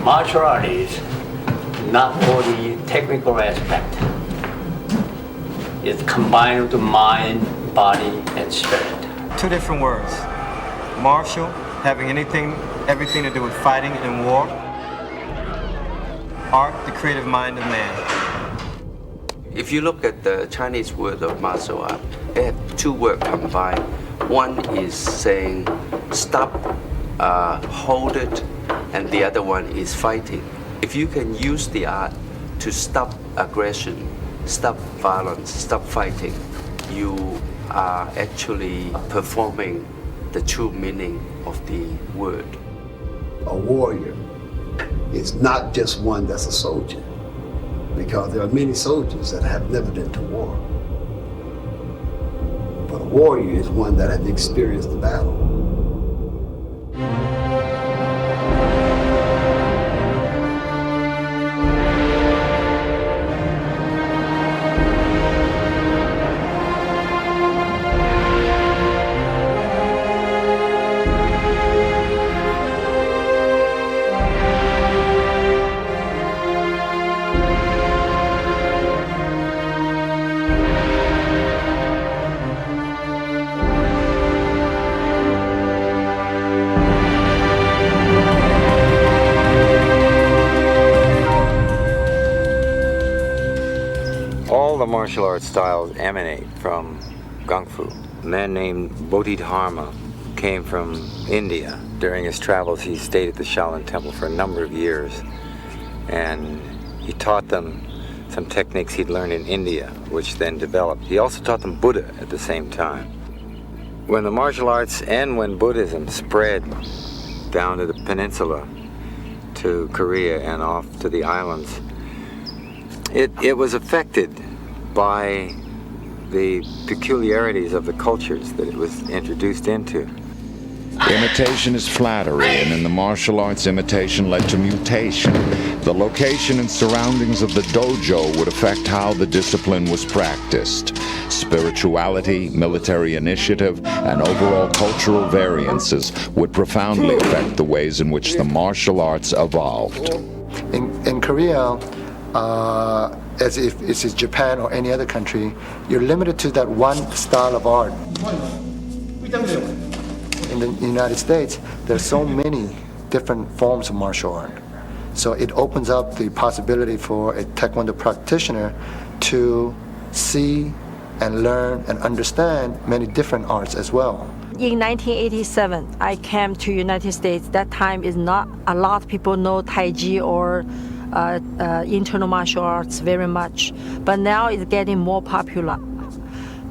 Martial art is not only technical aspect. It's combined with mind, body, and spirit. Two different words. Martial, having everything to do with fighting and war. Art, the creative mind of man. If you look at the Chinese word of martial art, they have two words combined. One is saying stop, hold it, and the other one is fighting. If you can use the art to stop aggression, stop violence, stop fighting, you are actually performing the true meaning of the word. A warrior is not just one that's a soldier, because there are many soldiers that have never been to war. But a warrior is one that has experienced the battle. All the martial arts styles emanate from Kung Fu. A man named Bodhidharma came from India. During his travels, he stayed at the Shaolin Temple for a number of years, and he taught them some techniques he'd learned in India, which then developed. He also taught them Buddha at the same time. When the martial arts and when Buddhism spread down to the peninsula, to Korea and off to the islands, it was affected by the peculiarities of the cultures that it was introduced into. Imitation is flattery, and in the martial arts, imitation led to mutation. The location and surroundings of the dojo would affect how the discipline was practiced. Spirituality, military initiative, and overall cultural variances would profoundly affect the ways in which the martial arts evolved. In Korea, as if it's Japan or any other country, you're limited to that one style of art. In the United States, there's so many different forms of martial art. So it opens up the possibility for a Taekwondo practitioner to see and learn and understand many different arts as well. In 1987, I came to United States. That time is not a lot of people know Tai Chi or internal martial arts very much, but now it's getting more popular.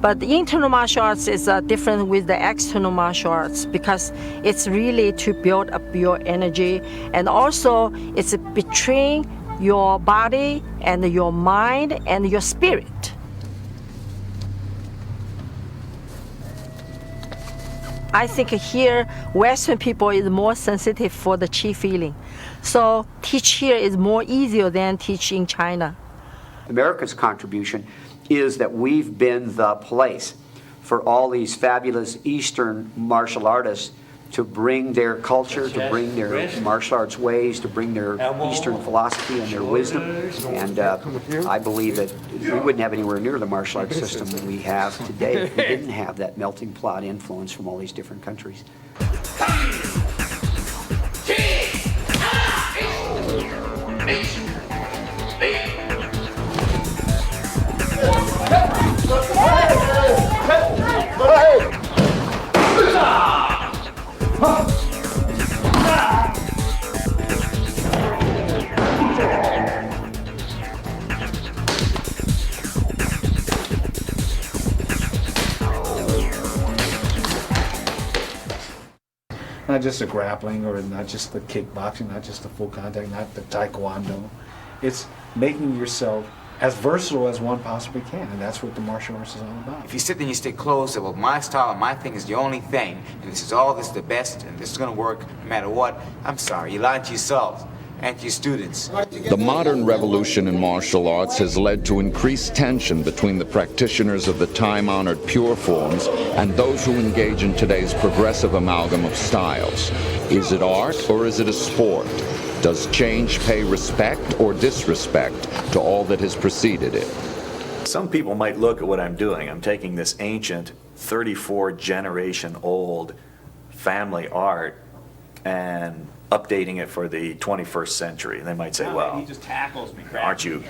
But the internal martial arts is different with the external martial arts because it's really to build up your energy, and also it's between your body and your mind and your spirit. I think here Western people is more sensitive for the Qi feeling. So teach here is more easier than teach in China. America's contribution is that we've been the place for all these fabulous Eastern martial artists to bring their culture, to bring their martial arts ways, to bring their Eastern philosophy and their wisdom. And I believe that we wouldn't have anywhere near the martial arts system that we have today if we didn't have that melting pot influence from all these different countries. Not just the grappling, or not just the kickboxing, not just the full contact, not the taekwondo. It's making yourself as versatile as one possibly can, and that's what the martial arts is all about. If you sit there and you stay close, say, well, my style and my thing is the only thing, and this is the best, and this is going to work no matter what, I'm sorry, you lied to yourselves and to your students. The modern revolution in martial arts has led to increased tension between the practitioners of the time-honored pure forms and those who engage in today's progressive amalgam of styles. Is it art or is it a sport? Does change pay respect or disrespect to all that has preceded it? Some people might look at what I'm doing. I'm taking this ancient, 34 generation old family art and updating it for the 21st century. And they might say, well, he just tackles me, aren't you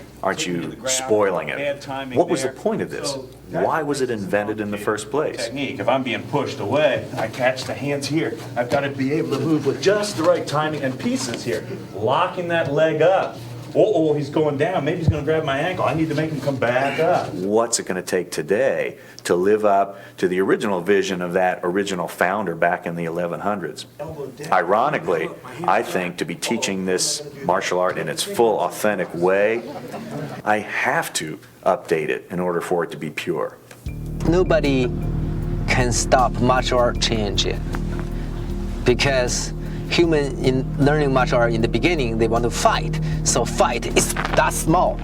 spoiling it? What was the point of this? Why was it invented in the first place? Technique. If I'm being pushed away, I catch the hands here. I've got to be able to move with just the right timing and pieces here, locking that leg up. Oh, he's going down. Maybe he's going to grab my ankle. I need to make him come back up. What's it going to take today to live up to the original vision of that original founder back in the 1100s? Ironically, I think to be teaching this martial art in its full, authentic way, I have to update it in order for it to be pure. Nobody can stop martial art change because human in learning martial art in the beginning, they want to fight. So fight is that small.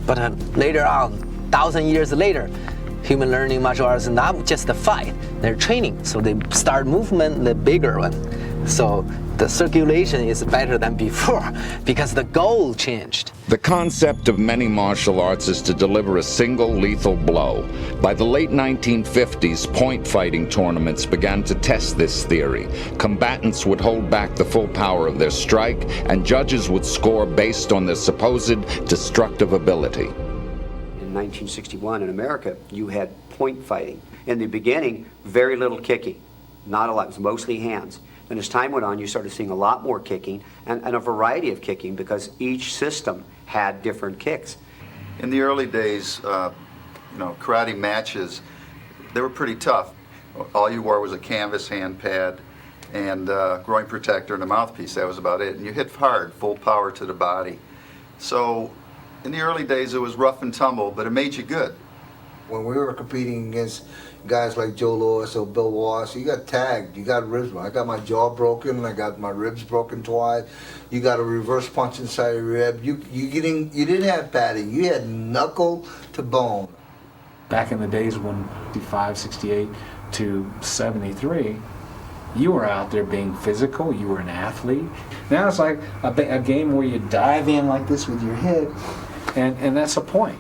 But later on, 1,000 years later, human learning martial arts is not just a fight, they're training. So they start movement, the bigger one. So the circulation is better than before because the goal changed. The concept of many martial arts is to deliver a single lethal blow. By the late 1950s, point fighting tournaments began to test this theory. Combatants would hold back the full power of their strike, and judges would score based on their supposed destructive ability. In 1961 in America, you had point fighting. In the beginning, very little kicking, not a lot, it was mostly hands. And as time went on, you started seeing a lot more kicking and a variety of kicking because each system had different kicks. In the early days, karate matches, they were pretty tough. All you wore was a canvas hand pad and a groin protector and a mouthpiece. That was about it. And you hit hard, full power to the body. So in the early days, it was rough and tumble, but it made you good. When we were competing against guys like Joe Louis or Bill Wass, you got tagged, you got ribs broken. I got my jaw broken, I got my ribs broken twice. You got a reverse punch inside your rib. You didn't have padding, you had knuckle to bone. Back in the days when 65, 68 to 73, you were out there being physical, you were an athlete. Now it's like a game where you dive in like this with your head, and that's the point.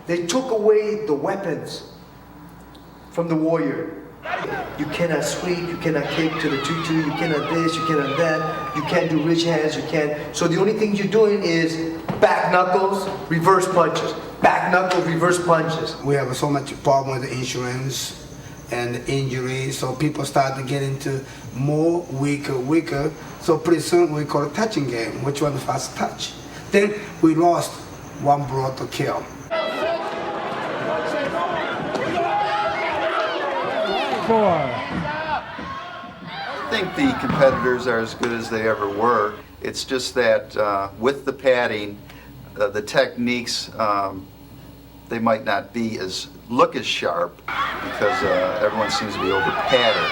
They took away the weapons from the warrior. You cannot sweep, you cannot kick to the tutu, you cannot this, you cannot that, you can't do rich hands, you can't. So the only thing you're doing is back knuckles, reverse punches. Back knuckles, reverse punches. We have so much problem with the insurance and the injuries, so people start to get into more weaker. So pretty soon we call it touching game, which one the fast touch. Then we lost one blow to kill. I think the competitors are as good as they ever were. It's just that with the padding, the techniques, they might not look as sharp because everyone seems to be over padded.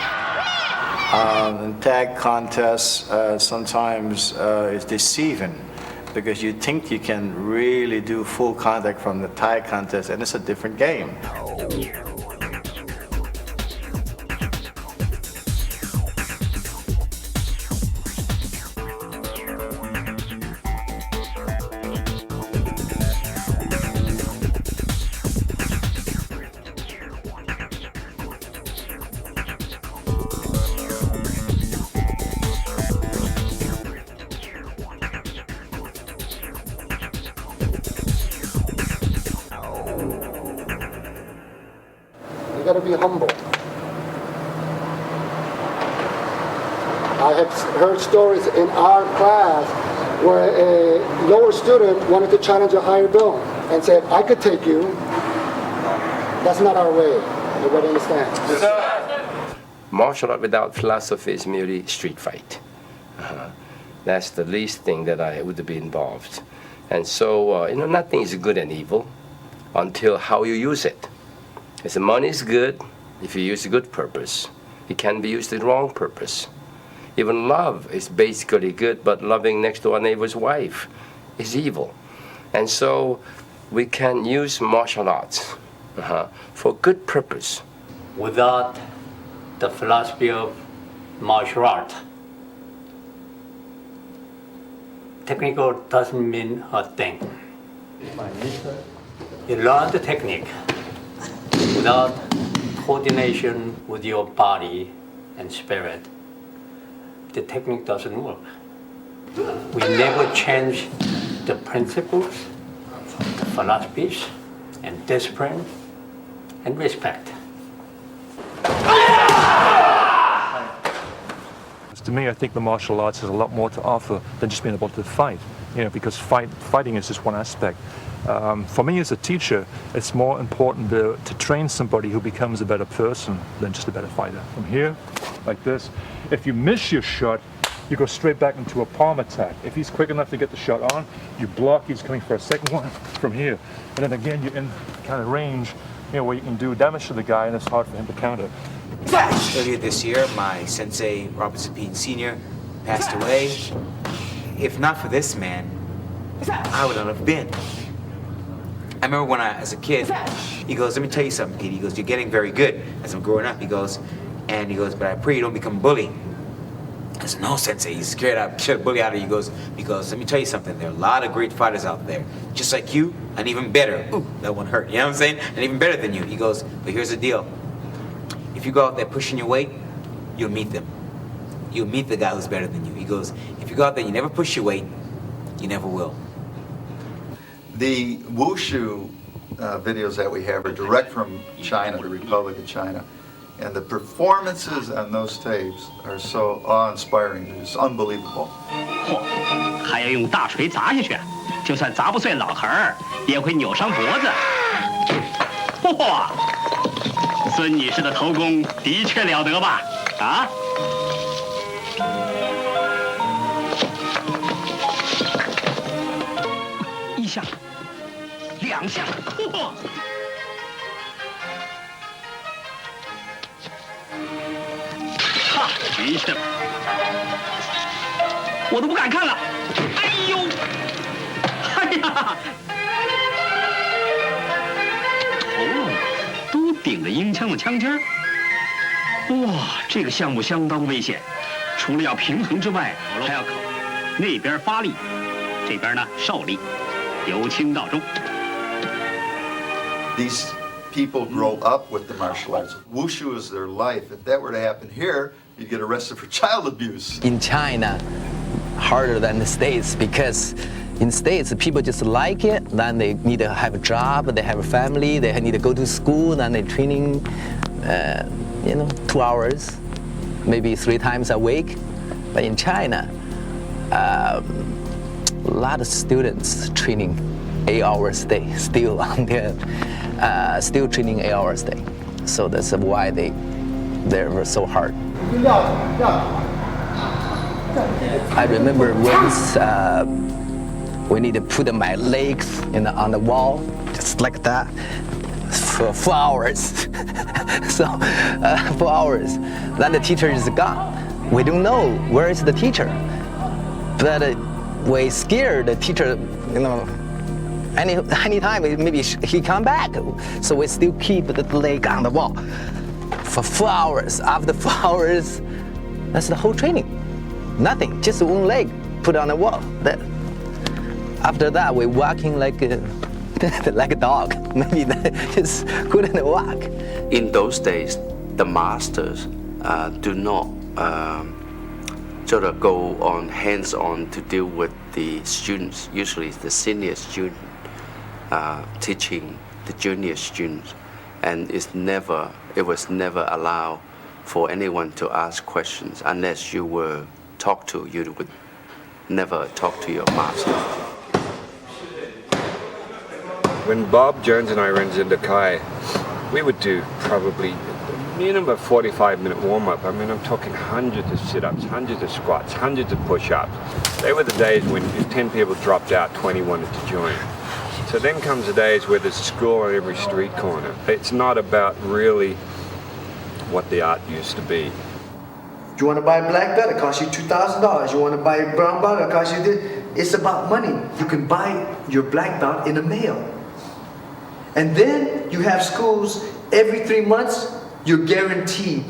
In tag contests, sometimes it's deceiving because you think you can really do full contact from the tag contest, and it's a different game. You got to be humble. I have heard stories in our class where a lower student wanted to challenge a higher bill and said, I could take you. That's not our way. Everybody understands? Martial art without philosophy is merely street fight. That's the least thing that I would be involved. And so, nothing is good and evil until how you use it. If the money is good, if you use a good purpose, it can be used in the wrong purpose. Even love is basically good, but loving next to our neighbor's wife is evil. And so we can use martial arts for good purpose. Without the philosophy of martial art. Technical doesn't mean a thing. You learn the technique without coordination with your body and spirit. The technique doesn't work. We never change the principles, the philosophies, and discipline, and respect. To me, I think the martial arts has a lot more to offer than just being able to fight. Because fighting is just one aspect. For me as a teacher, it's more important to train somebody who becomes a better person than just a better fighter. From here, like this, if you miss your shot, you go straight back into a palm attack. If he's quick enough to get the shot on, you block, he's coming for a second one from here. And then again, you're in kind of range, where you can do damage to the guy and it's hard for him to counter. Earlier this year, my sensei, Robert Pete Sr., passed away. If not for this man, I would not have been. I remember when as a kid, he goes, let me tell you something, Pete. He goes, you're getting very good as I'm growing up. He goes, but I pray you don't become a bully. I said, no, Sensei, he's scared I'll shut a bully out of you. He goes, because let me tell you something, there are a lot of great fighters out there, just like you, and even better. Ooh, that one hurt, you know what I'm saying? And even better than you. He goes, but here's the deal. If you go out there pushing your weight, you'll meet them. You'll meet the guy who's better than you. He goes, if you go out there and you never push your weight, you never will. The wushu videos that we have are direct from China, the Republic of China. And the performances on those tapes are so awe-inspiring. They're just unbelievable. 还要用大锤砸下去，就算砸不碎脑壳儿，也会扭伤脖子。哇，孙女士的头功的确了得吧？啊？一下，两下，嚯！ 没事，我都不敢看了。哎呦，哎呀，头颅都顶着鹰枪的枪尖儿。哇，这个项目相当危险，除了要平衡之外，还要考那边发力，这边呢受力，由轻到重。These people grow up with the martial arts. Wushu is their life. If that were to happen here, you'd get arrested for child abuse. In China, harder than the States because in States people just like it, then they need to have a job, they have a family, they need to go to school, then they're training, 2 hours, maybe 3 times a week. But in China, a lot of students training 8 hours a day, still on their, still training 8 hours a day. So that's why they're so hard. I remember once we need to put my legs on the wall, just like that, for 4 hours. So 4 hours. Then the teacher is gone. We don't know where is the teacher. But we scared the teacher, anytime maybe he come back. So we still keep the leg on the wall for 4 hours. After 4 hours, that's the whole training. Nothing, just one leg put on the wall. After that, we're walking like a dog. Maybe just couldn't walk. In those days, the masters do not sort of go on hands-on to deal with the students. Usually, it's the senior student teaching the junior students, and it was never allowed for anyone to ask questions unless you were talked to. You would never talk to your master. When Bob Jones and I went into Kai, we would do probably a minimum of 45-minute warm-up. I mean, I'm talking hundreds of sit-ups, hundreds of squats, hundreds of push-ups. They were the days when if 10 people dropped out, 20 wanted to join. So then comes the days where there's a school on every street corner. It's not about really what the art used to be. You want to buy a black belt, it costs you $2,000. You want to buy a brown belt, it costs you this. It's about money. You can buy your black belt in the mail. And then you have schools, every 3 months, you're guaranteed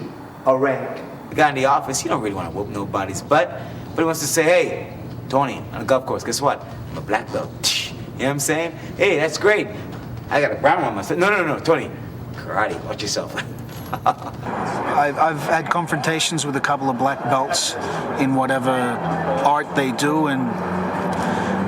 a rank. The guy in the office, he don't really want to whoop nobody's butt, but he wants to say, hey, Tony, on the golf course, guess what? I'm a black belt. You know what I'm saying? Hey, that's great. I got a brown one myself. No, Tony, karate, watch yourself. I've had confrontations with a couple of black belts in whatever art they do, and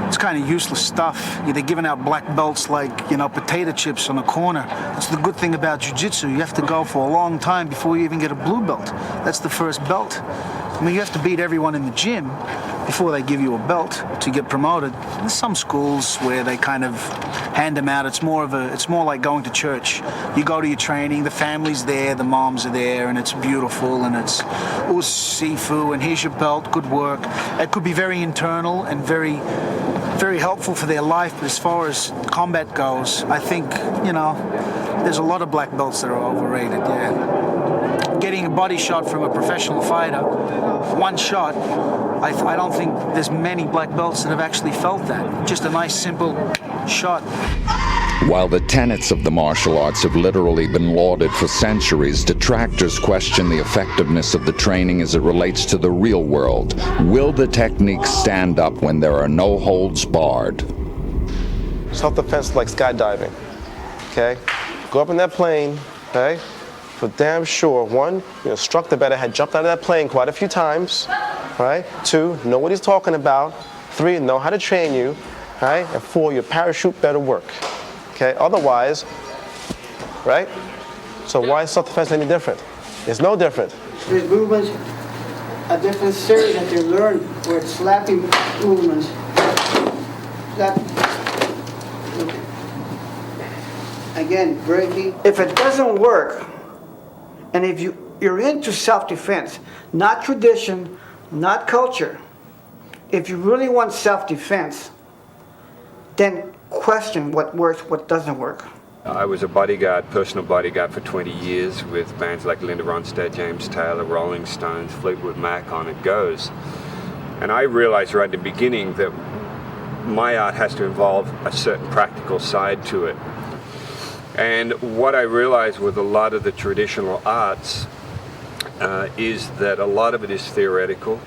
it's kind of useless stuff. They're giving out black belts like, potato chips on a corner. That's the good thing about jiu-jitsu. You have to go for a long time before you even get a blue belt. That's the first belt. I mean, you have to beat everyone in the gym before they give you a belt to get promoted. There's some schools where they kind of hand them out. It's more like going to church. You go to your training, the family's there, the moms are there, and it's beautiful, and it's sifu, and here's your belt, good work. It could be very internal and very, very helpful for their life, but as far as combat goes, I think, there's a lot of black belts that are overrated, yeah. Getting a body shot from a professional fighter, one shot, I don't think there's many black belts that have actually felt that. Just a nice, simple shot. While the tenets of the martial arts have literally been lauded for centuries, detractors question the effectiveness of the training as it relates to the real world. Will the techniques stand up when there are no holds barred? Self-defense like skydiving, okay? Go up in that plane, okay? For damn sure, one, your instructor better had jumped out of that plane quite a few times, right? 2, know what he's talking about. 3, know how to train you, right? And 4, your parachute better work, okay? Otherwise, right? So why is self-defense any different? It's no different. There's movements, a different series that you learn where it's slapping movements. Again, breaking. If it doesn't work, and if you're into self-defense, not tradition, not culture, if you really want self-defense, then question what works, what doesn't work. I was a bodyguard, personal bodyguard for 20 years with bands like Linda Ronstadt, James Taylor, Rolling Stones, Fleetwood Mac, on it goes. And I realized right at the beginning that my art has to involve a certain practical side to it. And what I realized with a lot of the traditional arts is that a lot of it is theoretical.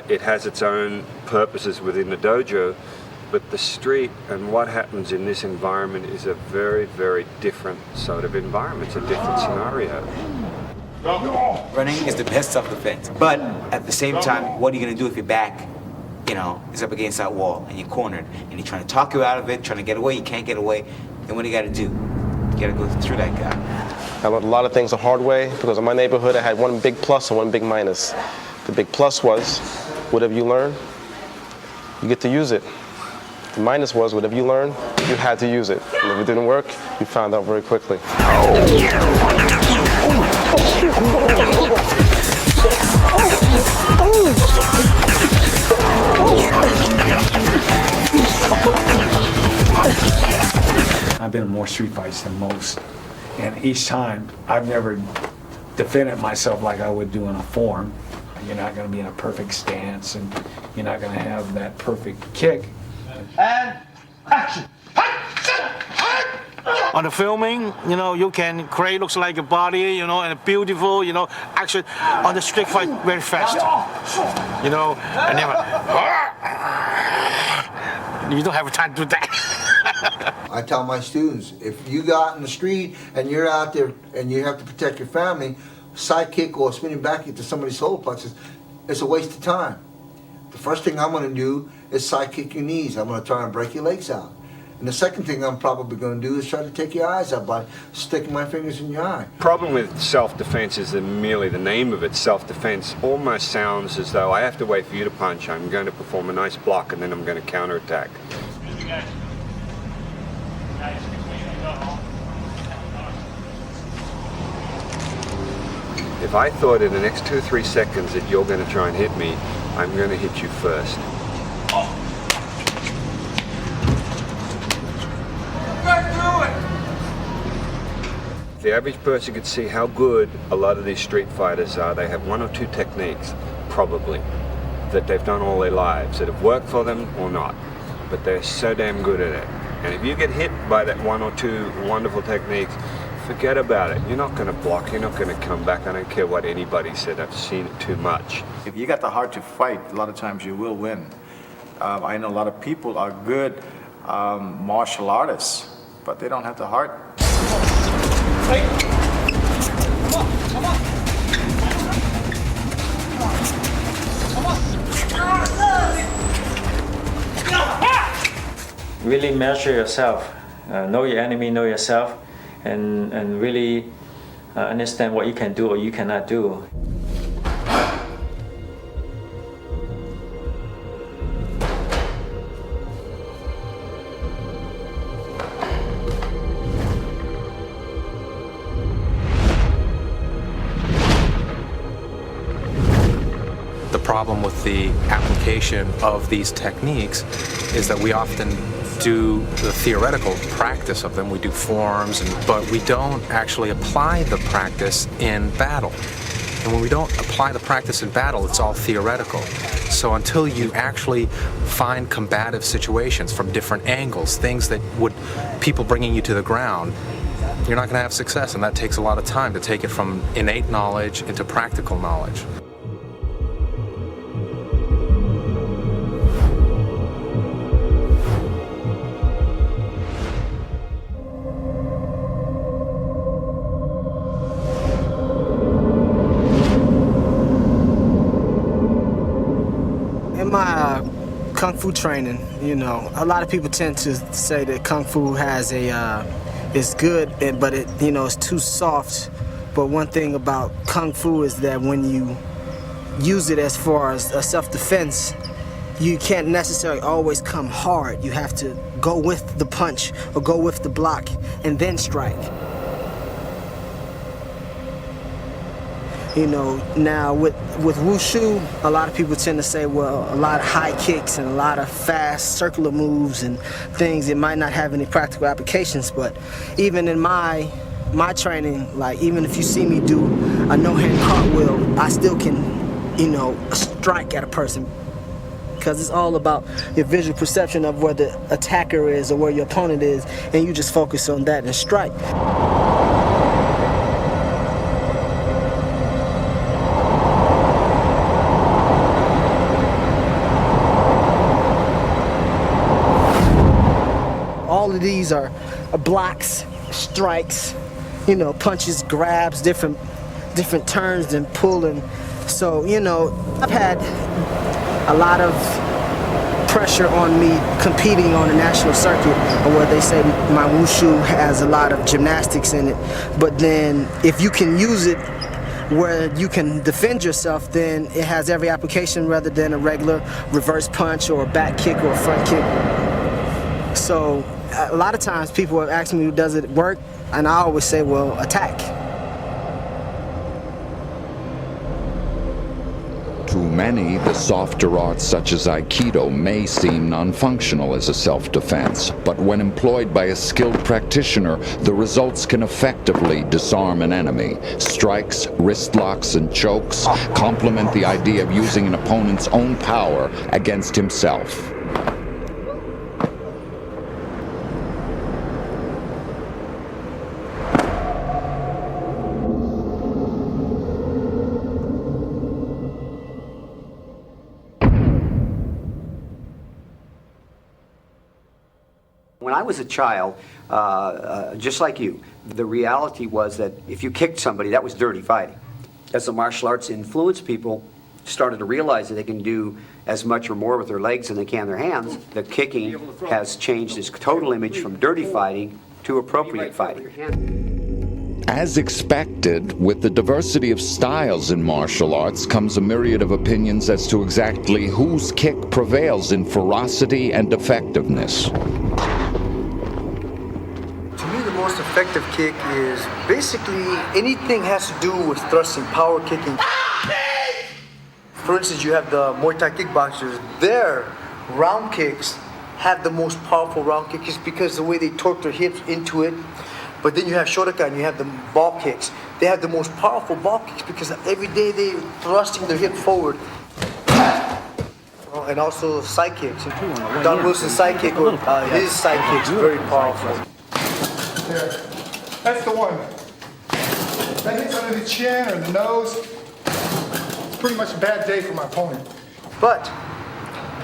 It has its own purposes within the dojo, but the street and what happens in this environment is a very, very different sort of environment. It's a different scenario. Running is the best self-defense, but at the same time, what are you going to do if your back, is up against that wall and you're cornered and you're trying to talk you out of it, trying to get away, you can't get away? Then what do you got to do? You got to go through that guy. I learned a lot of things the hard way because in my neighborhood I had one big plus and one big minus. The big plus was, whatever you learn, you get to use it. The minus was, whatever you learn, you had to use it. And if it didn't work, you found out very quickly. I've been in more street fights than most, and each time I've never defended myself like I would do in a form. You're not going to be in a perfect stance, and you're not going to have that perfect kick. And action! On the filming, you can create looks like a body, and beautiful, action. On the street fight, very fast, and never. You don't have time to do that. I tell my students, if you go out in the street and you're out there and you have to protect your family, side kick or spinning back kick to somebody's solar plexus, it's a waste of time. The first thing I'm going to do is side kick your knees. I'm going to try and break your legs out. And the second thing I'm probably going to do is try to take your eyes out by sticking my fingers in your eye. Problem with self-defense is that merely the name of it, self-defense, almost sounds as though I have to wait for you to punch. I'm going to perform a nice block and then I'm going to counterattack. If I thought in the next 2 or 3 seconds that you're going to try and hit me, I'm going to hit you first. If the average person could see how good a lot of these street fighters are, they have 1 or 2 techniques, probably, that they've done all their lives, that have worked for them or not, but they're so damn good at it. And if you get hit by that 1 or 2 wonderful techniques, Forget about it. You're not going to block. You're not going to come back. I don't care what anybody said. I've seen it too much. If you got the heart to fight, a lot of times you will win. I know a lot of people are good martial artists, but they don't have the heart. Hey. Come on. Really measure yourself, know your enemy, know yourself, and really understand what you can do or you cannot do. The problem with the application of these techniques is that we often do the theoretical practice of them. We do forms, but we don't actually apply the practice in battle. And when we don't apply the practice in battle, it's all theoretical. So until you actually find combative situations from different angles, things that would, people bringing you to the ground, you're not going to have success. And that takes a lot of time to take it from innate knowledge into practical knowledge. My Kung Fu training, you know, a lot of people tend to say that Kung Fu has is good, but it, you know, it's too soft. But one thing about Kung Fu is that when you use it as far as a self-defense, you can't necessarily always come hard. You have to go with the punch or go with the block and then strike. You know, now with wushu, a lot of people tend to say, well, a lot of high kicks and a lot of fast circular moves and things, it might not have any practical applications, but even in my training, like even if you see me do a no-hand cartwheel, I still can, you know, strike at a person. Because it's all about your visual perception of where the attacker is or where your opponent is, and you just focus on that and strike. All of these are blocks, strikes, you know, punches, grabs, different turns and pulling. So, you know, I've had a lot of pressure on me competing on the national circuit, where they say my wushu has a lot of gymnastics in it. But then if you can use it where you can defend yourself, then it has every application rather than a regular reverse punch or a back kick or a front kick. So a lot of times people have asked me, does it work? And I always say, well, attack. To many, the softer arts such as Aikido may seem non-functional as a self-defense, but when employed by a skilled practitioner, the results can effectively disarm an enemy. Strikes, wrist locks, and chokes complement the idea of using an opponent's own power against himself. When I was a child, just like you, the reality was that if you kicked somebody, that was dirty fighting. As the martial arts influenced people, started to realize that they can do as much or more with their legs than they can their hands, the kicking has changed its total image from dirty fighting to appropriate fighting. As expected, with the diversity of styles in martial arts comes a myriad of opinions as to exactly whose kick prevails in ferocity and effectiveness. The most effective kick is basically anything has to do with thrusting, power kicking. For instance, you have the Muay Thai kickboxers, their round kicks have the most powerful round kicks because the way they torque their hips into it. But then you have Shotokan, you have the ball kicks. They have the most powerful ball kicks because every day they're thrusting their hip forward. And also side kicks. Don Wilson's side kick, or his side kicks, very powerful. That's the one. that hits under the chin or the nose, it's pretty much a bad day for my opponent. But,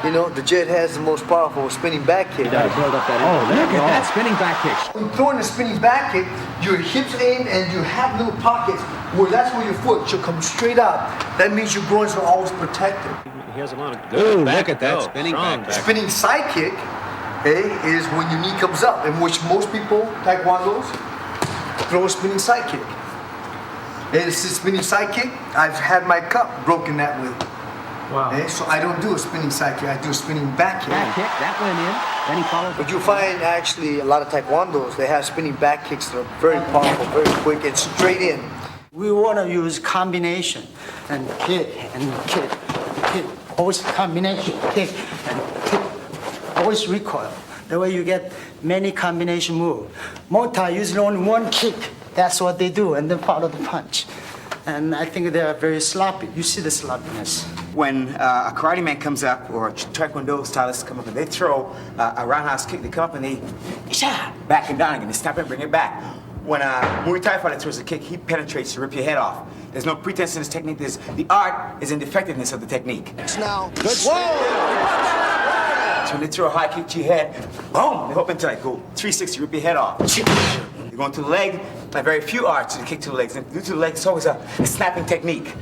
you know, the jet has the most powerful spinning back kick. Look at that spinning back kick. When you're throwing a spinning back kick, your hips aim and you have little pockets where that's where your foot should come straight out. That means your groins are always protected. He has a lot of good look at that spinning back. Spinning side kick, is when your knee comes up, in which most people, taekwondos, throw a spinning side kick. And it's a spinning side kick, I've had my cup broken that way. Wow. So I don't do a spinning side kick, I do a spinning back kick. Back kick, that went in. Then he followed. But you find actually a lot of taekwondos, they have spinning back kicks that are very powerful, very quick, and straight in. We want to use combination and kick and kick, kick. Always combination, kick and kick. Always recoil. That way you get many combination moves. Muay Thai usually only one kick. That's what they do, and then follow the punch. And I think they are very sloppy. You see the sloppiness. When a karate man comes up, or a taekwondo stylists come up and they throw a roundhouse kick, they come up and they back and down again. They stop and bring it back. When a Muay Thai fighter throws a kick, he penetrates to rip your head off. There's no pretense in this technique. The art is in the effectiveness of the technique. Now, good. So when they throw a high kick to your head, boom, they hope into like go 360, rip your head off. You're going to the leg, like very few arts to kick to the legs. And due to the legs, it's always a snapping technique.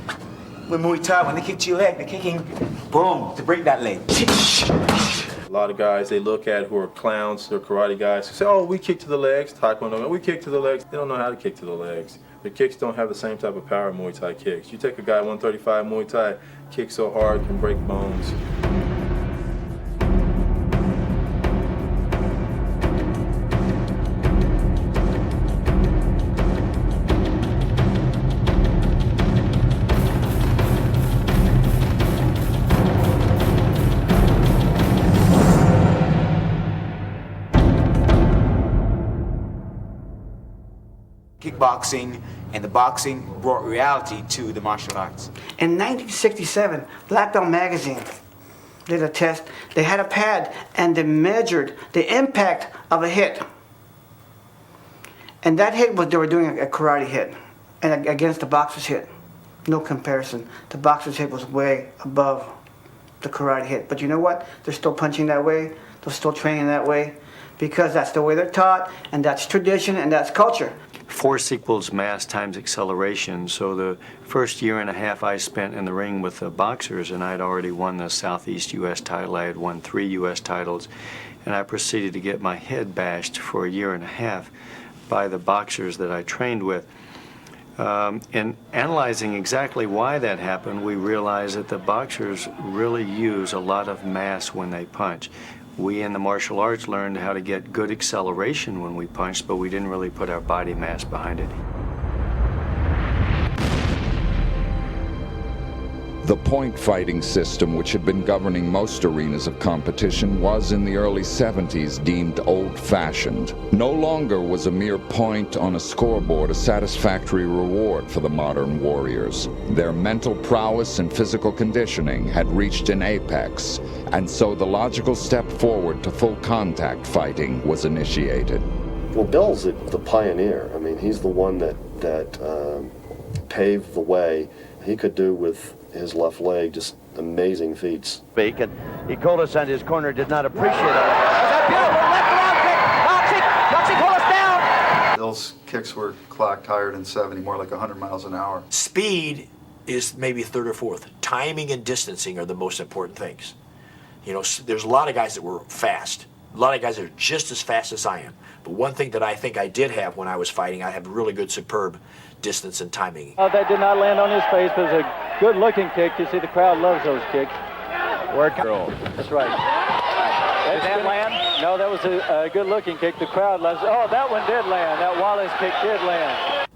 With Muay Thai, when they kick to your leg, they're kicking, boom, to break that leg. A lot of guys they look at who are clowns, they're karate guys, who say, oh, we kick to the legs, taekwondo, we kick to the legs. They don't know how to kick to the legs. The kicks don't have the same type of power Muay Thai kicks. You take a guy 135 Muay Thai, kick so hard, can break bones. Kickboxing and the boxing brought reality to the martial arts. In 1967, Black Belt Magazine did a test. They had a pad and they measured the impact of a hit. And that hit was, they were doing a karate hit, and against the boxer's hit. No comparison. The boxer's hit was way above the karate hit. But you know what? They're still punching that way. They're still training that way, because that's the way they're taught, and that's tradition, and that's culture. Force equals mass times acceleration. So the first year and a half I spent in the ring with the boxers, and I'd already won the Southeast U.S. title. I had won 3 U.S. titles, and I proceeded to get my head bashed for a year and a half by the boxers that I trained with. In analyzing exactly why that happened, we realized that the boxers really use a lot of mass when they punch. We in the martial arts learned how to get good acceleration when we punched, but we didn't really put our body mass behind it. The point fighting system, which had been governing most arenas of competition, was in the early 70s deemed old-fashioned. No longer was a mere point on a scoreboard a satisfactory reward for the modern warriors. Their mental prowess and physical conditioning had reached an apex, and so the logical step forward to full contact fighting was initiated. Well, Bell's the pioneer. I mean, he's the one that paved the way. He could do with his left leg just amazing feats. And Ecolis and his corner did not appreciate it. That's a beautiful left arm kick. Boxing pull us down. Bill's kicks were clocked higher than 70, more like 100 miles an hour. Speed is maybe third or fourth. Timing and distancing are the most important things. You know, there's a lot of guys that were fast. A lot of guys that are just as fast as I am. But one thing that I think I did have when I was fighting, I have really good superb distance and timing. That did not land on his face, but it was a good-looking kick. You see the crowd loves those kicks. Work. That's right. Did that land? No, that was a good-looking kick. The crowd loves it. Oh, that one did land. That Wallace kick did land.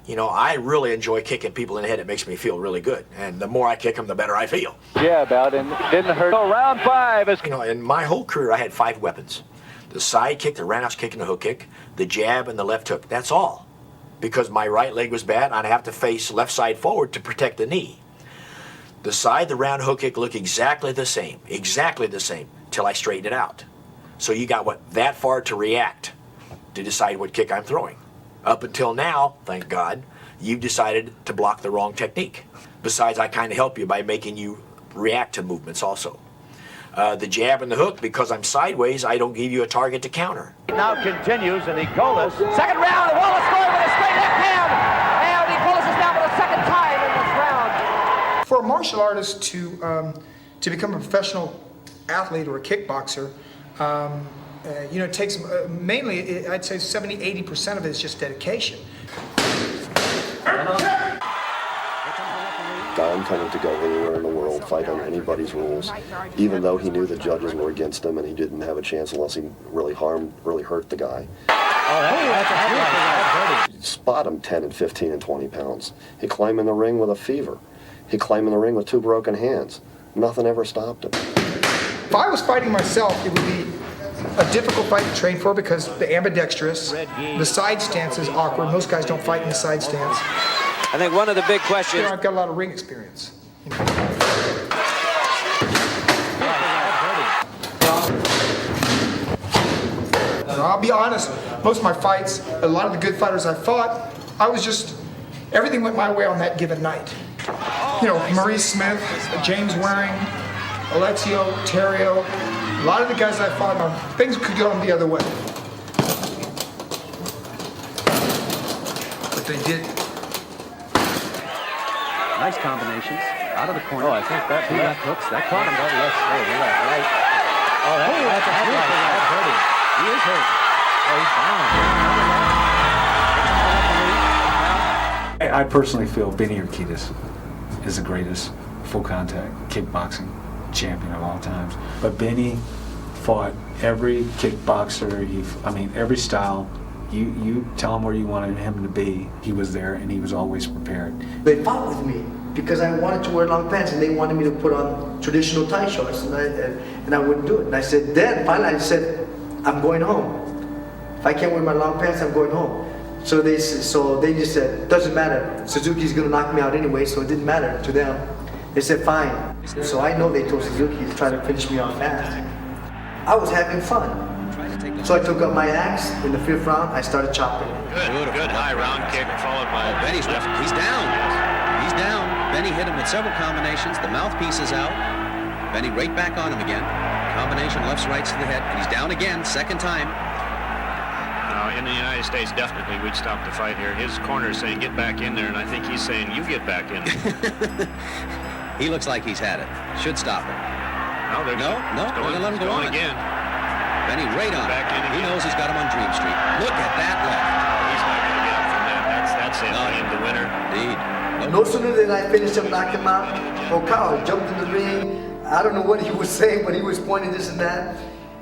You know, I really enjoy kicking people in the head. It makes me feel really good. And the more I kick them, the better I feel. Yeah, about it. Didn't hurt. So round 5 is... You know, in my whole career, I had 5 weapons. The side kick, the roundhouse kick, and the hook kick, the jab, and the left hook. That's all. Because my right leg was bad, I'd have to face left side forward to protect the knee. The side, the round hook kick look exactly the same, till I straighten it out. So you got, what, that far to react to decide what kick I'm throwing. Up until now, thank God, you've decided to block the wrong technique. Besides, I kind of help you by making you react to movements also. The jab and the hook, because I'm sideways, I don't give you a target to counter. Now continues, and Nicolas. Second round, and Wallace going with a straight left hand. And Nicolas is down for the second time in this round. For a martial artist to become a professional athlete or a kickboxer, you know, it takes mainly, I'd say 70–80% of it is just dedication. Guy intended to go anywhere in the world, fight under anybody's rules, even though he knew the judges were against him and he didn't have a chance unless he really hurt the guy. Spot him 10 and 15 and 20 pounds. He'd climb in the ring with a fever. He'd climb in the ring with 2 broken hands. Nothing ever stopped him. If I was fighting myself, it would be a difficult fight to train for because the ambidextrous, the side stance is awkward. Most guys don't fight in the side stance. I think one of the big questions... You know, I've got a lot of ring experience. I'll be honest, most of my fights, a lot of the good fighters I fought, everything went my way on that given night. You know, Maurice Smith, James Waring, Alexio, Terrio, a lot of the guys I fought, things could go the other way. But they did. Nice combinations. Out of the corner. Oh, I think that left hooks. That caught him. That left, right. Oh, that's a headlock. That's hurting. He is hurt. Oh, he's down. I personally feel Benny Urquidez is the greatest full contact kickboxing champion of all times. But Benny fought every kickboxer, every style. You tell him where you wanted him to be, he was there and he was always prepared. They fought with me because I wanted to wear long pants and they wanted me to put on traditional tie shorts and I wouldn't do it. And I said, then finally I said, I'm going home. If I can't wear my long pants, I'm going home. So they just said, doesn't matter. Suzuki's gonna knock me out anyway, so it didn't matter to them. They said, fine. So I know they told Suzuki to try to finish me off fast. I was having fun. So I took up my axe. In the 5th round, I started chopping. Good high round kick followed by Benny's left. He's down. He's down. Benny hit him with several combinations. The mouthpiece is out. Benny right back on him again. Combination lefts, rights to the head. And he's down again, second time. In the United States, definitely we'd stop the fight here. His corner is saying, get back in there, and I think he's saying, you get back in there. He looks like he's had it. Should stop it. No, they're gonna let him go on again. Benny right on. He knows he's got him on Dream Street. Look at that left. He's not going to get up from that. That's it. The winner. Indeed. No sooner than I finished him, knocked him out, Okawa jumped in the ring. I don't know what he was saying, but he was pointing this and that.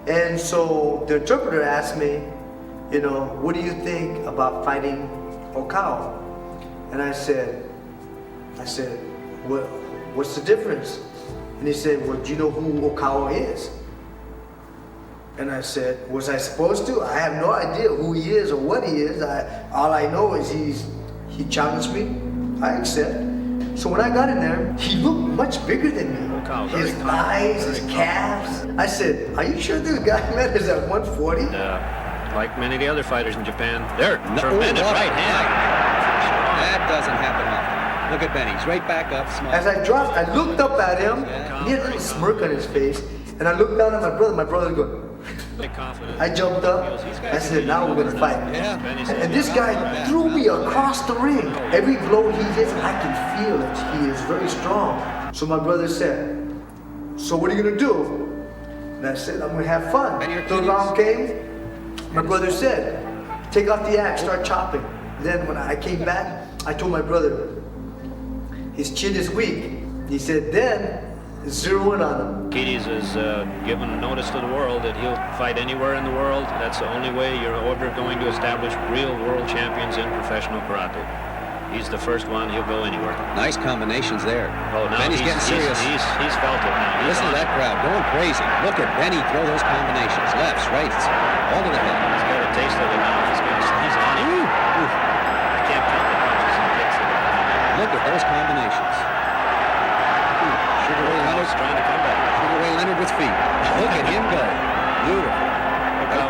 And so the interpreter asked me, you know, what do you think about fighting Okawa? And I said, well, what's the difference? And he said, well, do you know who Okawa is? And I said, was I supposed to? I have no idea who he is or what he is. All I know is he challenged me. I accept. So when I got in there, he looked much bigger than me. His thighs, his calves. I said, are you sure this guy, man, is at 140? Like many of the other fighters in Japan, they're tremendous right hand. That doesn't happen often. Look at Benny. He's right back up. Small. As I dropped, I looked up at him. He had a little smirk on his face. And I looked down at my brother. My brother goes, I jumped up. I said, now we're going to fight. And this guy threw me across the ring. Every blow he hits, I can feel it. He is very strong. So my brother said, so what are you going to do? And I said, I'm going to have fun. The round came. My brother said, take out the axe, start chopping. Then when I came back, I told my brother, his chin is weak. He said, then zero in on him. Urquidez has given notice to the world that he'll fight anywhere in the world. That's the only way you're ever going to establish real world champions in professional karate. He's the first one. He'll go anywhere. Nice combinations there. Oh, now Benny's getting serious. He's felt it now. Listen to that crowd going crazy. Look at Benny throw those combinations. Lefts, rights, all to the head. He's got a taste of it now. He's on it. I can't count the punches and kicks that are coming in. Look at those combinations. Sugar Ray Leonard's trying to come back. Sugar Ray Leonard with feet. Look at him go. Beautiful.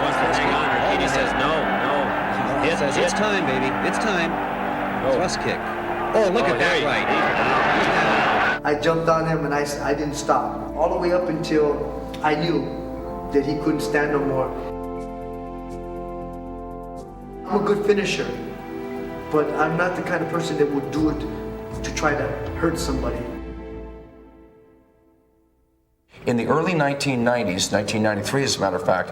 Wants to hang on. Urquidez says no. He says it's time, baby. It's time. Thrust kick. Oh, look at that right. I jumped on him and I didn't stop. All the way up until I knew that he couldn't stand no more. I'm a good finisher, but I'm not the kind of person that would do it to try to hurt somebody. In the early 1990s, 1993 as a matter of fact,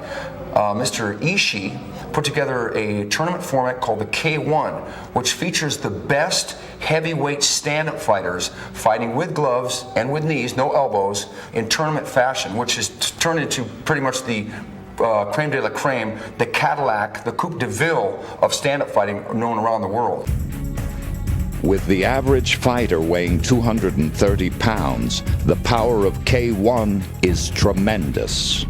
Mr. Ishii put together a tournament format called the K1, which features the best heavyweight stand-up fighters fighting with gloves and with knees, no elbows, in tournament fashion, which has turned into pretty much the creme de la creme, the Cadillac, the Coupe de Ville of stand-up fighting known around the world. With the average fighter weighing 230 pounds, the power of K1 is tremendous.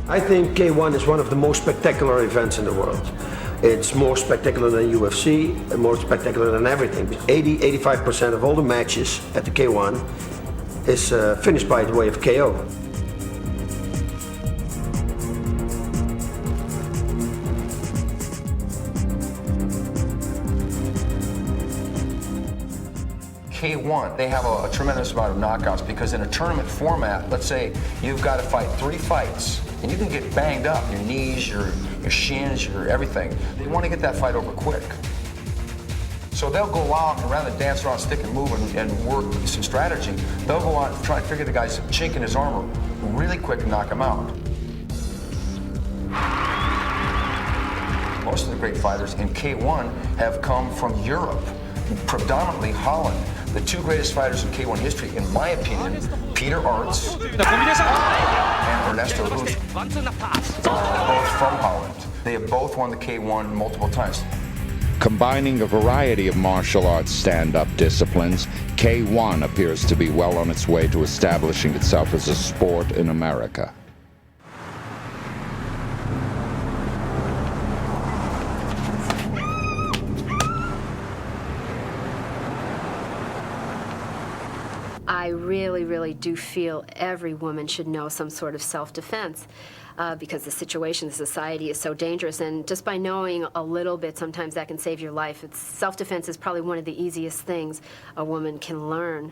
I think K1 is one of the most spectacular events in the world. It's more spectacular than UFC, and more spectacular than everything. 80–85% of all the matches at the K1 is finished by the way of KO. K1, they have a tremendous amount of knockouts because in a tournament format, let's say you've got to fight 3 fights, and you can get banged up, your knees, your shins, your everything. They want to get that fight over quick. So they'll go out and rather than dance around, stick and move and work some strategy, they'll go out and try to figure the guy's chink in his armor really quick and knock him out. Most of the great fighters in K1 have come from Europe, predominantly Holland. The 2 greatest fighters in K1 history, in my opinion, Peter Arts and Ernesto Luz, are both from Holland. They have both won the K1 multiple times. Combining a variety of martial arts stand-up disciplines, K1 appears to be well on its way to establishing itself as a sport in America. I really do feel every woman should know some sort of self-defense because the situation, the society is so dangerous, and just by knowing a little bit, sometimes that can save your life. Self-defense is probably one of the easiest things a woman can learn.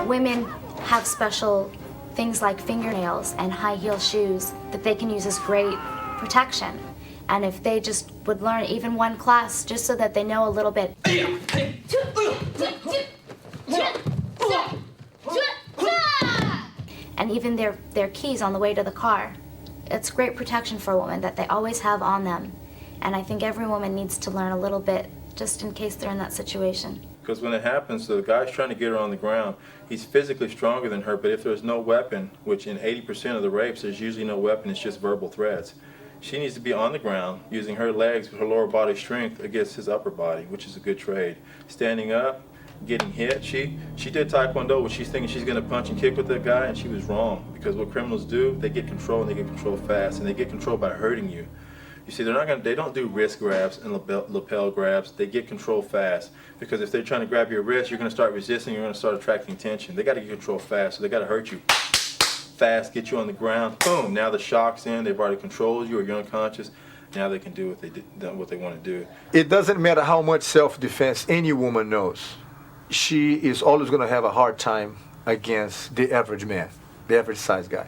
Women have special things like fingernails and high heel shoes that they can use as great protection. And if they just would learn even one class just so that they know a little bit. And even their keys on the way to the car. It's great protection for a woman that they always have on them. And I think every woman needs to learn a little bit just in case they're in that situation. Because when it happens, the guy's trying to get her on the ground. He's physically stronger than her, but if there's no weapon, which in 80% of the rapes, there's usually no weapon, it's just verbal threats. She needs to be on the ground, using her legs, her lower body strength against his upper body, which is a good trade. Standing up, getting hit. She did Taekwondo where she's thinking she's going to punch and kick with that guy, and she was wrong. Because what criminals do, they get control, and they get control fast, and they get control by hurting you. You see, they don't do wrist grabs and lapel grabs. They get control fast. Because if they're trying to grab your wrist, you're going to start resisting, you're going to start attracting attention. They got to get control fast, so they got to hurt you fast, get you on the ground, boom, now the shock's in, they've already controlled you or you're unconscious, now they can do what they want to do. It doesn't matter how much self-defense any woman knows. She is always going to have a hard time against the average man, the average size guy.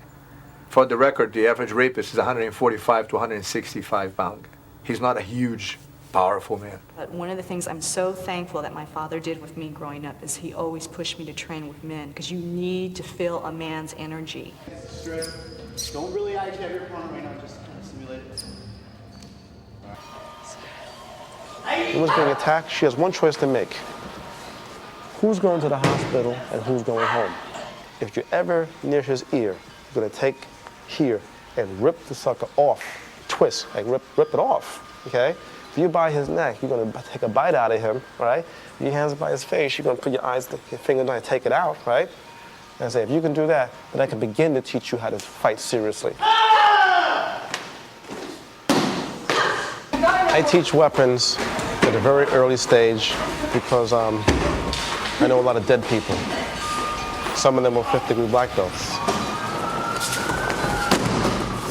For the record, the average rapist is 145 to 165 pounds. He's not a huge, powerful man. But one of the things I'm so thankful that my father did with me growing up is he always pushed me to train with men, because you need to feel a man's energy. Don't really agitate your corner right now, just kind of simulate it. Woman's being attacked, she has one choice to make. Who's going to the hospital and who's going home? If you're ever near his ear, you're going to take here and rip the sucker off, twist, like rip it off, okay? If you by his neck, you're gonna take a bite out of him, right? Your hands by his face, you're gonna put your finger down and take it out, right? And I say, if you can do that, then I can begin to teach you how to fight seriously. I teach weapons at a very early stage because I know a lot of dead people. Some of them are 5th-degree black belts.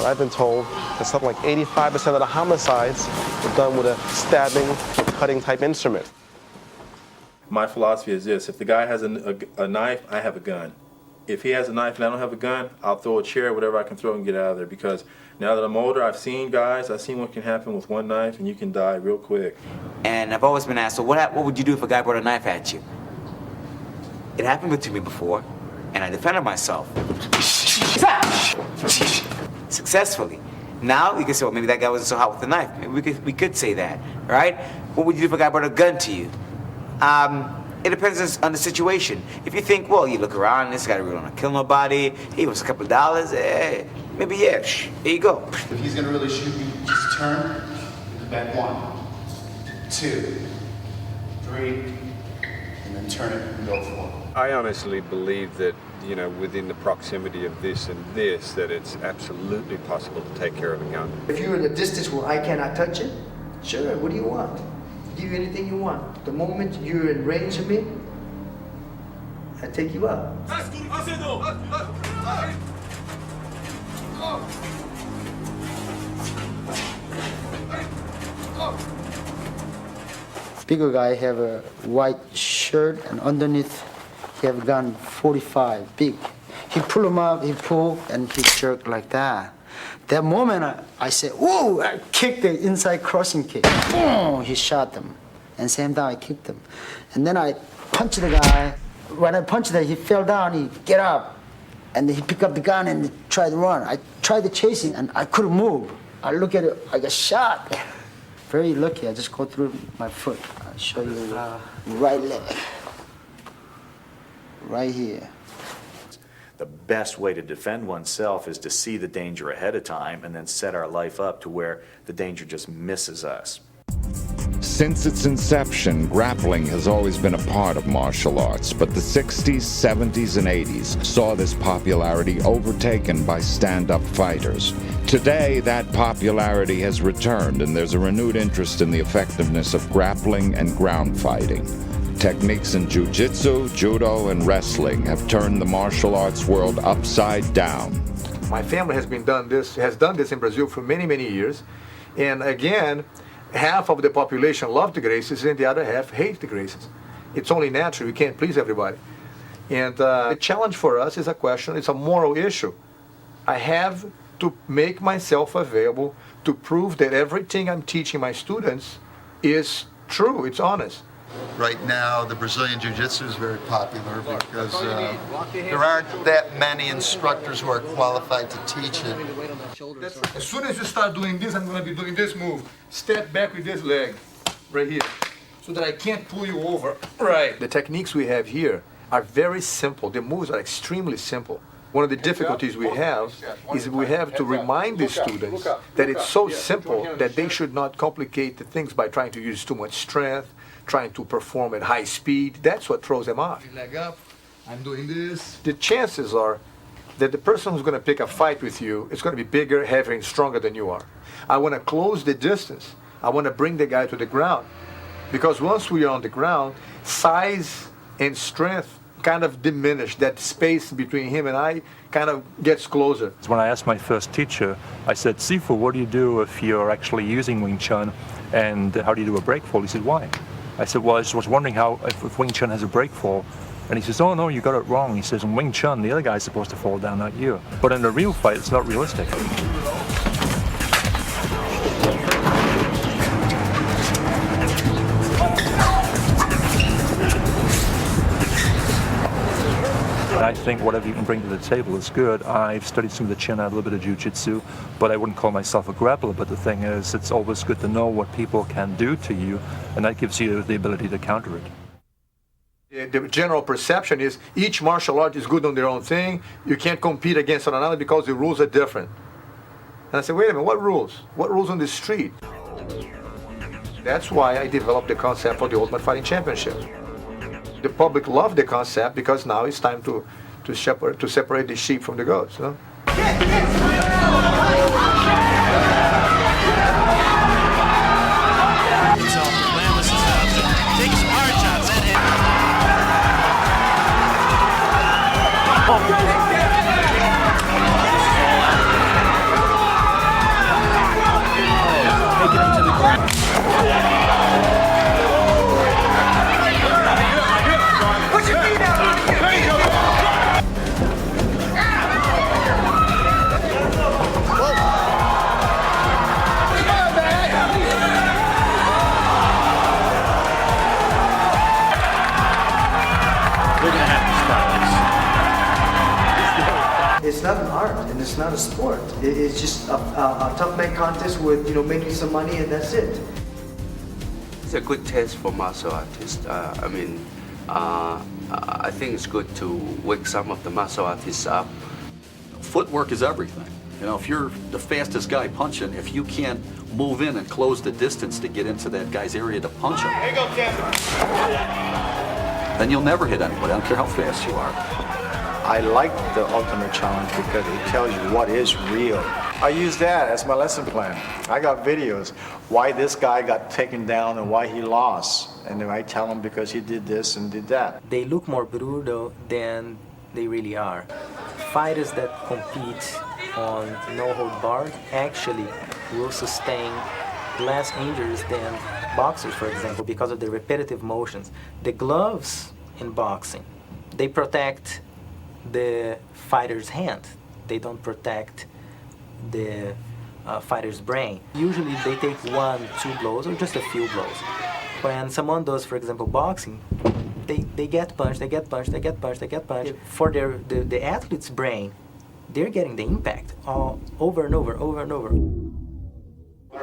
I've been told that something like 85% of the homicides are done with a stabbing, cutting type instrument. My philosophy is this: if the guy has a knife, I have a gun. If he has a knife and I don't have a gun, I'll throw a chair, whatever I can throw and get out of there. Because now that I'm older, I've seen what can happen with one knife, and you can die real quick. And I've always been asked, so what would you do if a guy brought a knife at you? It happened to me before, and I defended myself. Successfully. Now you can say, well, maybe that guy wasn't so hot with the knife. Maybe we could say that, right? What would you do if a guy brought a gun to you? It depends on the situation. If you think, well, you look around, this guy really don't want to kill nobody, he wants a couple of dollars, maybe yeah, there you go. If he's gonna really shoot me, just turn, back 1, 2, 3, and then turn it and go 4. I honestly believe that, you know, within the proximity of this and this, that it's absolutely possible to take care of a gun. If you're at a distance where I cannot touch it, sure, what do you want? I'll give you anything you want. The moment you're in range of me, I take you out. Bigger guy have a white shirt and underneath he have a gun 45, big. He pull him up, he pull, and he jerk like that. That moment I said, whoa, I kicked the inside crossing kick. Boom, he shot them. And same time I kicked him. And then I punched the guy. When I punched him, he fell down, he get up. And he picked up the gun and tried to run. I tried to chase him and I couldn't move. I look at it, I got shot. Very lucky, I just go through my foot. I'll show you right leg. Right here. The best way to defend oneself is to see the danger ahead of time and then set our life up to where the danger just misses us. Since its inception, grappling has always been a part of martial arts, but the 60s, 70s, and 80s saw this popularity overtaken by stand-up fighters. Today, that popularity has returned, and there's a renewed interest in the effectiveness of grappling and ground fighting. Techniques in jiu-jitsu, judo, and wrestling have turned the martial arts world upside down. My family has done this in Brazil for many, many years. And again, half of the population love the Gracies and the other half hate the Gracies. It's only natural, we can't please everybody. And the challenge for us is it's a moral issue. I have to make myself available to prove that everything I'm teaching my students is true, it's honest. Right now, the Brazilian Jiu-Jitsu is very popular because there aren't that many instructors who are qualified to teach it. As soon as you start doing this, I'm going to be doing this move. Step back with this leg, right here, so that I can't pull you over. Right. The techniques we have here are very simple. The moves are extremely simple. One of the difficulties we have is we have to remind the students that it's so simple that they should not complicate the things by trying to use too much strength, trying to perform at high speed. That's what throws them off. Leg up, I'm doing this. The chances are that the person who's going to pick a fight with you is going to be bigger, heavier, and stronger than you are. I want to close the distance. I want to bring the guy to the ground. Because once we are on the ground, size and strength kind of diminish. That space between him and I kind of gets closer. When I asked my first teacher, I said, Sifu, what do you do if you're actually using Wing Chun, and how do you do a break fall? He said, why? I said, well, I just was wondering if Wing Chun has a break fall. And he says, oh no, you got it wrong. He says, in Wing Chun, the other guy's supposed to fall down, not you. But in a real fight, it's not realistic. I think whatever you can bring to the table is good. I've studied some of the Chin, a little bit of jiu-jitsu, but I wouldn't call myself a grappler. But the thing is, it's always good to know what people can do to you, and that gives you the ability to counter it. The general perception is each martial art is good on their own thing. You can't compete against one another because the rules are different. And I said, wait a minute, what rules? What rules on the street? That's why I developed the concept for the Ultimate Fighting Championship. The public loved the concept because now it's time to separate the sheep from the goats. You know? It's not an art and it's not a sport. It's just a tough man contest with, making some money and that's it. It's a good test for martial artists. I think it's good to wake some of the martial artists up. Footwork is everything. If you're the fastest guy punching, if you can't move in and close the distance to get into that guy's area to punch him, then you'll never hit anybody. I don't care how fast you are. I like the Ultimate Challenge because it tells you what is real. I use that as my lesson plan. I got videos why this guy got taken down and why he lost. And then I tell him because he did this and did that. They look more brutal than they really are. Fighters that compete on no-hold bar actually will sustain less injuries than boxers, for example, because of the repetitive motions. The gloves in boxing, they protect the fighter's hand. They don't protect the fighter's brain. Usually they take 1, 2 blows or just a few blows. When someone does, for example, boxing, they get punched, they get punched, they get punched, they get punched. For the athlete's brain, they're getting the impact all over and over, over and over.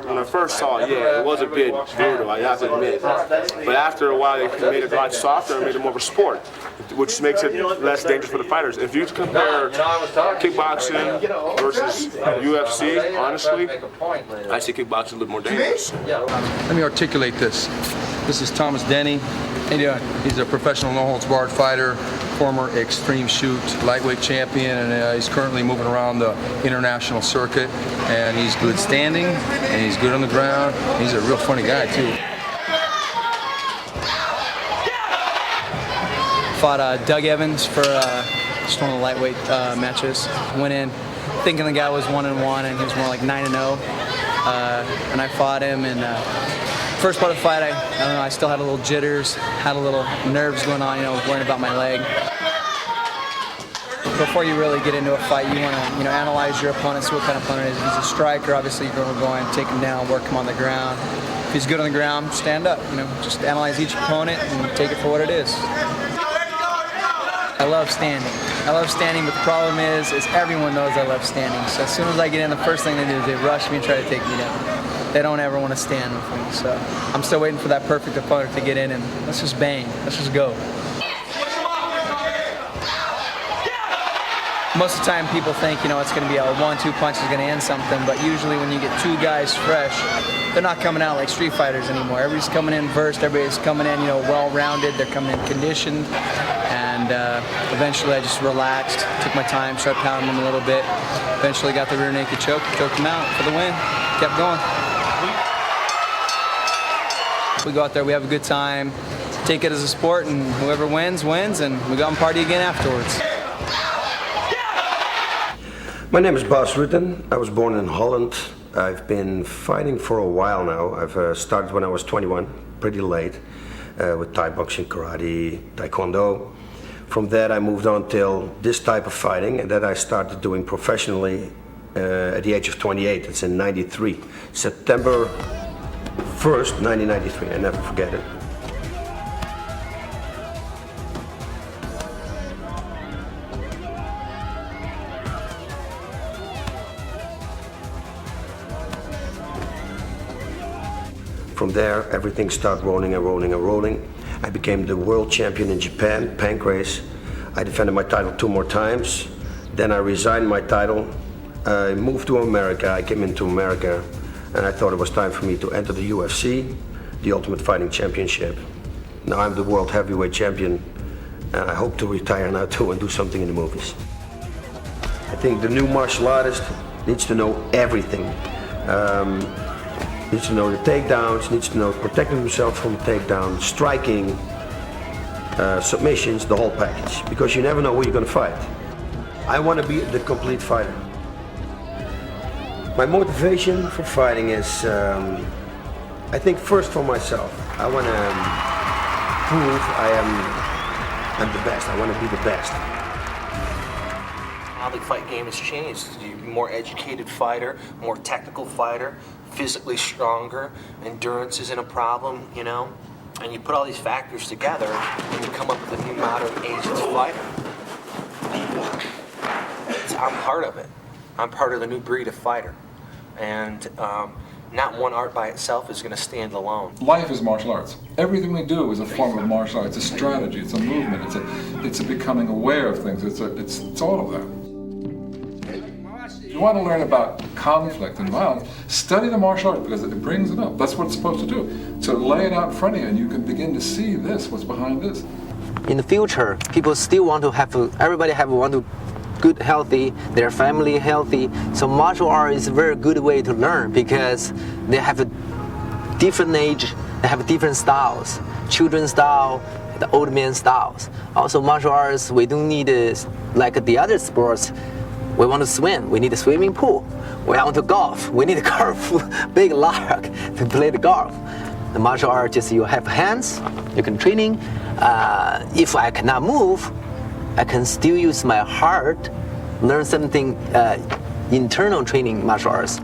When I first saw it, yeah, it was a bit brutal, I have to admit. But after a while, they made it a lot softer and made it more of a sport, which makes it less dangerous for the fighters. If you compare kickboxing versus UFC, honestly, I see kickboxing a little more dangerous. Let me articulate this. This is Thomas Denny. How you doing? He's a professional no-holds-barred fighter, former Extreme Shoot lightweight champion, and he's currently moving around the international circuit. And he's good standing, and he's good on the ground. He's a real funny guy too. Fought Doug Evans for just one of the lightweight matches. Went in thinking the guy was 1-1, and he was more like 9-0. And I fought him, and first part of the fight, I don't know, I still had a little jitters, had a little nerves going on, worrying about my leg. Before you really get into a fight, you want to, analyze your opponent, see what kind of opponent it is. If he's a striker, obviously you're going to go in, take him down, work him on the ground. If he's good on the ground, stand up. Just analyze each opponent and take it for what it is. I love standing. I love standing, but the problem is everyone knows I love standing. So as soon as I get in, the first thing they do is they rush me and try to take me down. They don't ever want to stand with me. So I'm still waiting for that perfect opponent to get in, and let's just bang. Let's just go. Most of the time people think, it's going to be a 1-2 punch is going to end something, but usually when you get 2 guys fresh, they're not coming out like street fighters anymore. Everybody's coming in versed, everybody's coming in, well-rounded, they're coming in conditioned, and eventually I just relaxed, took my time, started pounding them a little bit, eventually got the rear naked choke, choked them out for the win, kept going. We go out there, we have a good time, take it as a sport, and whoever wins, wins, and we go out and party again afterwards. My name is Bas Rutten. I was born in Holland. I've been fighting for a while now. I've started when I was 21, pretty late, with Thai boxing, karate, taekwondo. From that I moved on till this type of fighting, and that I started doing professionally at the age of 28. It's in 93. September 1st, 1993. I never forget it. From there, everything started rolling and rolling and rolling. I became the world champion in Japan, pancrase. I defended my title 2 more times. Then I resigned my title. I moved to America. I came into America, and I thought it was time for me to enter the UFC, the Ultimate Fighting Championship. Now I'm the world heavyweight champion, and I hope to retire now too and do something in the movies. I think the new martial artist needs to know everything. Needs to know the takedowns, needs to know protecting himself from takedowns, striking, submissions, the whole package. Because you never know who you're going to fight. I want to be the complete fighter. My motivation for fighting is, I think first for myself. I want to prove I'm the best. I want to be the best. How the fight game has changed. You're a more educated fighter, more technical fighter, physically stronger, endurance isn't a problem, you know? And you put all these factors together and you come up with a new modern ageless fighter. I'm part of it. I'm part of the new breed of fighter. And not one art by itself is going to stand alone. Life is martial arts. Everything we do is a form of martial arts. It's a strategy, it's a movement, it's a becoming aware of things. It's all of that. If you want to learn about conflict and violence, study the martial arts because it brings it up. That's what it's supposed to do. So lay it out in front of you and you can begin to see what's behind this. In the future, people still want to have, want to good, healthy, their family healthy. So martial art is a very good way to learn because they have a different age, they have different styles. Children's style, the old man styles. Also martial arts, we don't need, like the other sports, we want to swim, we need a swimming pool. We want to golf, we need a golf, big log to play the golf. The martial art just you have hands, you can training. If I cannot move, I can still use my heart, learn something internal training martial arts.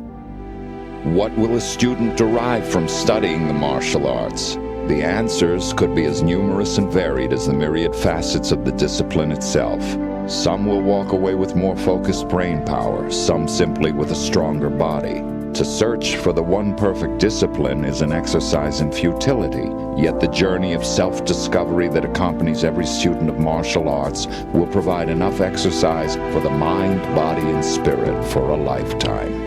What will a student derive from studying the martial arts? The answers could be as numerous and varied as the myriad facets of the discipline itself. Some will walk away with more focused brain power, some simply with a stronger body. To search for the one perfect discipline is an exercise in futility, yet the journey of self-discovery that accompanies every student of martial arts will provide enough exercise for the mind, body, and spirit for a lifetime.